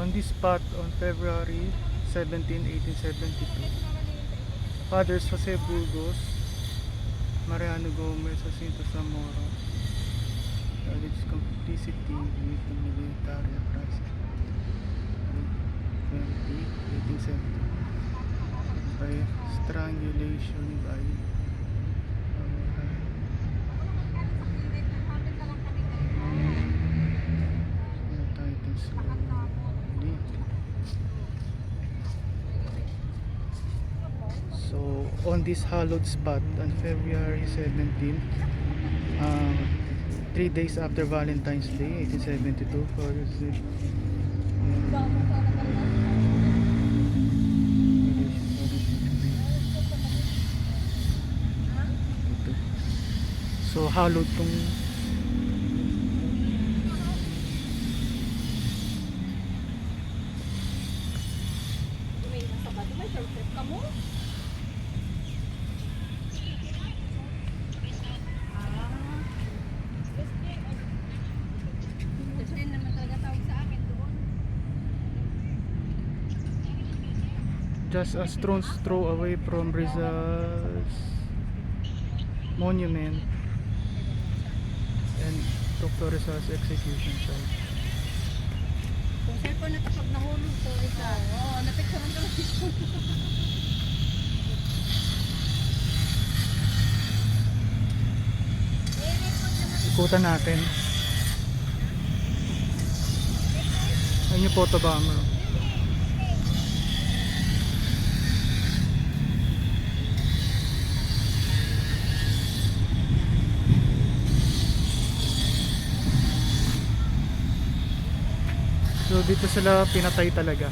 On this spot on February 17, 1872, Fathers Jose Burgos, Mariano Gomez, Jacinto Zamora alleged complicity with the military crisis 20, 1870 by strangulation by titles slowly. So on this hallowed spot on February 17, 3 days after Valentine's Day 1872, Fathers so hallowed tong just a stone's throw away from Rizal's monument and Dr. Rizal's execution site. Kung cellphone na kapag nahulog po isa. Oo, napicturean ko lang ito. Ikutan natin. Ayun yung photo bomber. So dito sila pinatay talaga.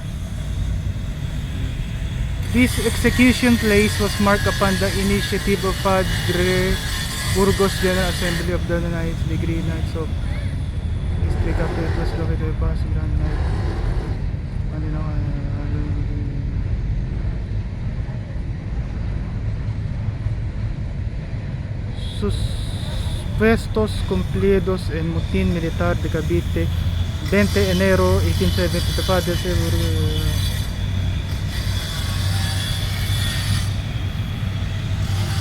This execution place was marked upon the initiative of Padre Burgos General Assembly of the Knights, Degree Knights of District after it was located by Pasig Grand Knight. Supuestos cumplidos en motín militar de Cavite 20 enero 1870. Padre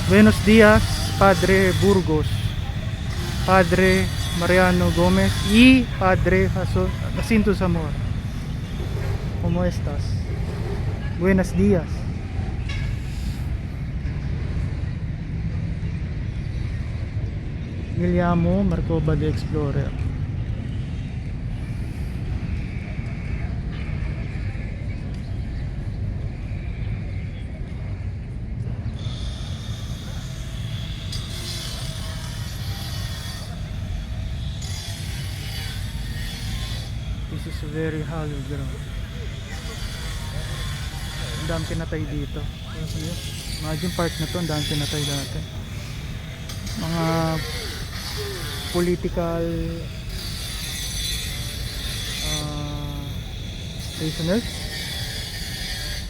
Buenos días, Padre Burgos, Padre Mariano Gomez y Padre Jacinto Zamora. ¿Cómo estás? Buenos días. Guillermo Marcova the Explorer. This is very hollow ground. Ang dami pinatay dito. Imagine part na to, ang dami pinatay dati. Mga political prisoners,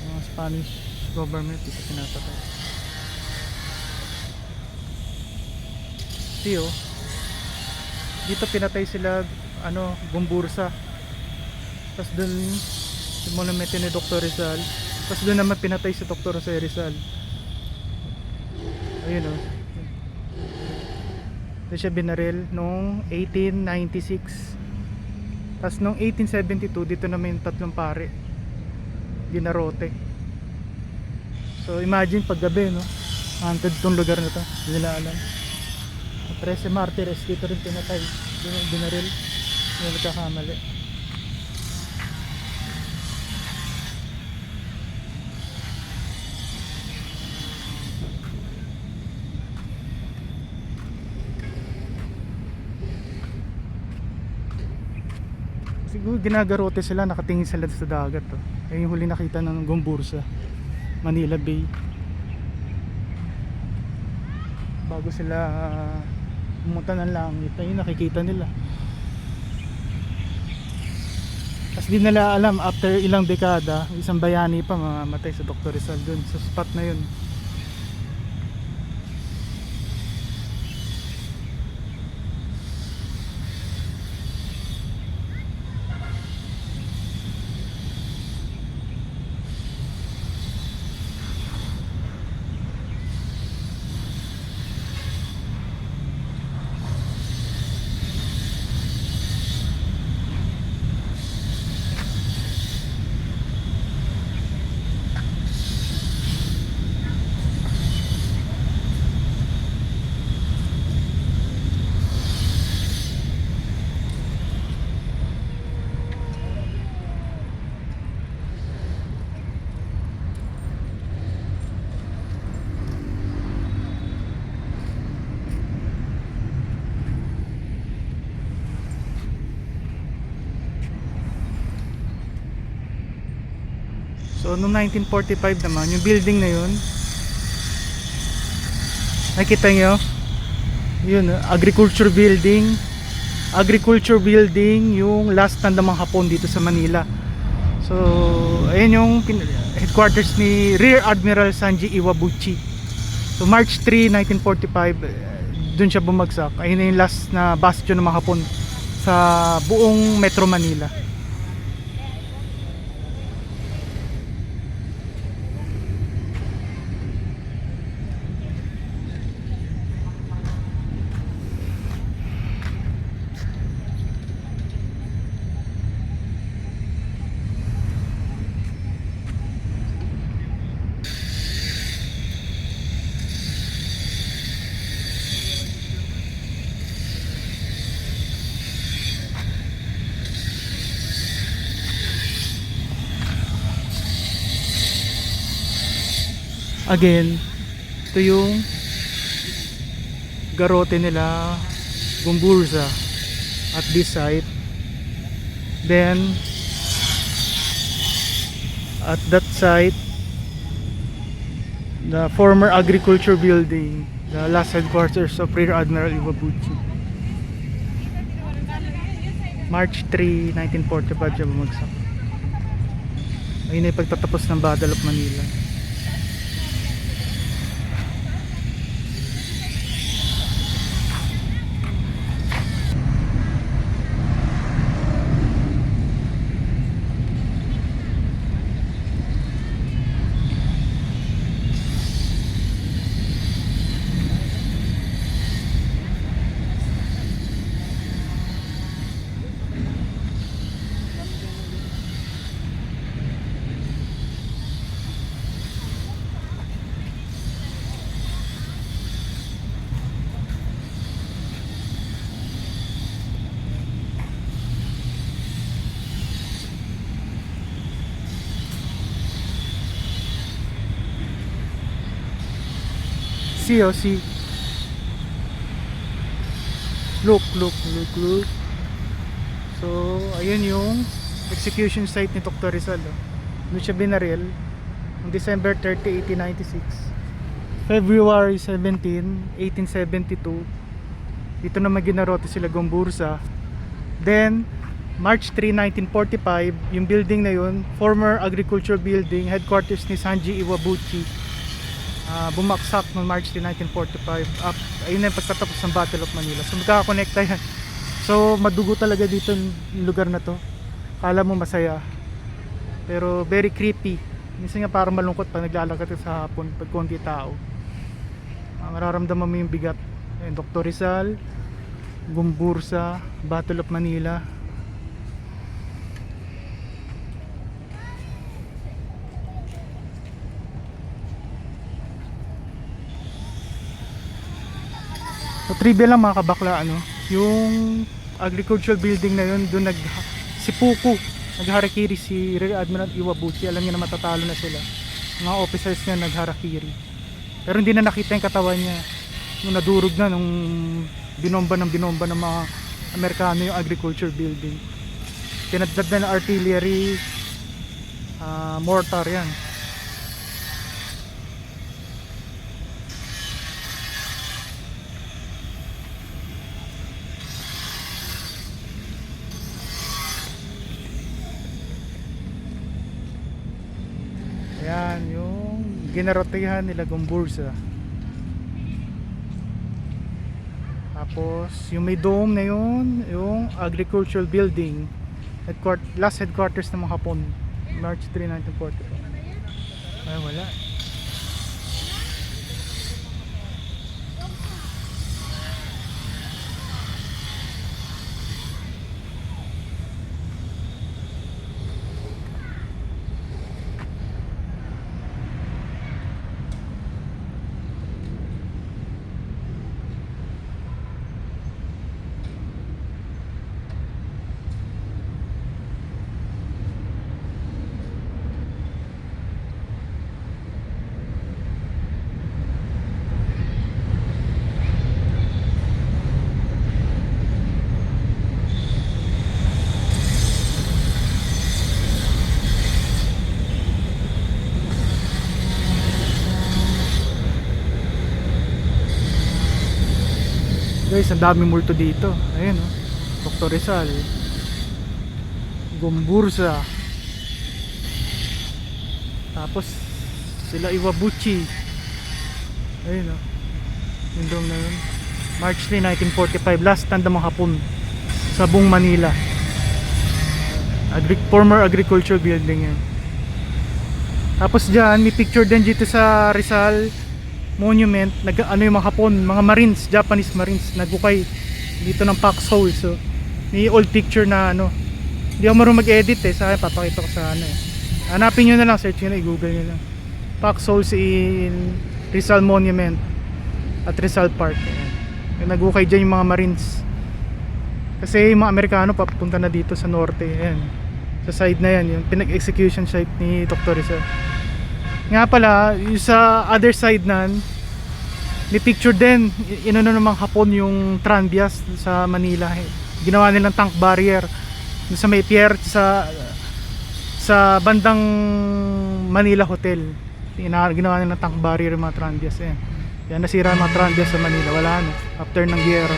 mga Spanish government dito pinapatay. Tiyo, dito pinatay sila Gumbursa. Tapos dun yung monument ni Dr. Rizal. Tapos dun naman pinatay si Dr. Jose Rizal. Ayun o. Ito siya binaril noong 1896. Tapos noong 1872 dito naman yung tatlong pare ginarote. So imagine pag gabi, no, haunted tong lugar na to. Hindi nila alam. 13 martires dito rin pinatay. Dito yung binaril. Hindi nagkakamali. Siguro ginagarote sila, nakatingin sila sa dagat to. Yung huli nakita ng Gumbursa, Manila Bay. Bago sila pumunta ng langit, ayun nakikita nila. Tapos di nila alam, after ilang dekada, isang bayani pa mamamatay sa Dr. Rizal dun sa spot na yun. So noong 1945 naman, yung building na yun, nakita nyo, yun, agriculture building, yung last na namang Hapon dito sa Manila. So ayun yung headquarters ni Rear Admiral Sanji Iwabuchi. So March 3, 1945, dun siya bumagsak. Ayun na yung last na bastion ng mga Hapon sa buong Metro Manila. Again, ito yung garote nila Gumburza at this site. Then at that site, the former agriculture building, the last headquarters of Rear Admiral Iwabuchi. March 3, 1945 siya bumagsak. Ayun ay pagtatapos ng Battle of Manila. See. Look. So, ayun yung execution site ni Dr. Rizal. Doon siya binaril on December 30, 1896. February 17, 1872. Dito naman ginarote sila Gumburza. Then, March 3, 1945, yung building na yun, former agriculture building, headquarters ni Sanji Iwabuchi, bumaksak noong March 3, 1945. Ayun na yung pagtatapos ng Battle of Manila. So magkakakonekta yan. So madugo talaga dito yung lugar na to. Kala mo masaya, pero very creepy. Minsan nga parang malungkot pag naglalakad ka sa hapon pag konti tao. Mararamdaman mo yung bigat. Ayun, Dr. Rizal, Gumburza, Battle of Manila. So trivia lang mga kabakla, yung agricultural building na yun, doon nagharakiri si Rear Admiral Iwabuchi. Alam niya na matatalo na sila, mga officers niya nagharakiri, pero hindi na nakita yung katawan niya nung nadurog na, nung binomba ng mga Amerikano yung agriculture building. Tinadtad na ng artillery, mortar yan. Ayan yung ginarotehan nila Gumburza. Tapos yung may dome na yun, yung agricultural building, last headquarters ng mga Hapon, March 3, 1945. Ay wala. ang daming multo dito. Ayun oh. Dr. Rizal, Gomburza, tapos sila Iwabuchi. Ayun oh. Yung dome na yun. March 3, 1945, last stand ng mga Hapon sa buong Manila. Former agriculture building yan. Tapos dyan, may picture din dito sa Rizal Monument. Ano yung mga Hapon, mga Marines, Japanese Marines, nagukay dito ng foxhole. So, may old picture na ano. Hindi ako marunong mag-edit sa akin, papakita ko sa ano eh. Hanapin nyo na lang, search nyo na, i-google nyo lang. Foxholes in Rizal Monument at Rizal Park. Ayan. Nagukay dyan yung mga Marines. Kasi yung mga Amerikano papunta na dito sa norte. Ayan. Sa side na yan, yung pinag-execution site ni Dr. Rizal. Nga pala, yung sa other side nan, may picture din, inano namang Hapon yung Tranvias sa Manila. Ginawa nilang tank barrier sa may pier sa bandang Manila Hotel. Ginawa nilang tank barrier yung mga Tranvias. Yan nasira yung mga Tranvias sa Manila. Wala no, after ng giyera.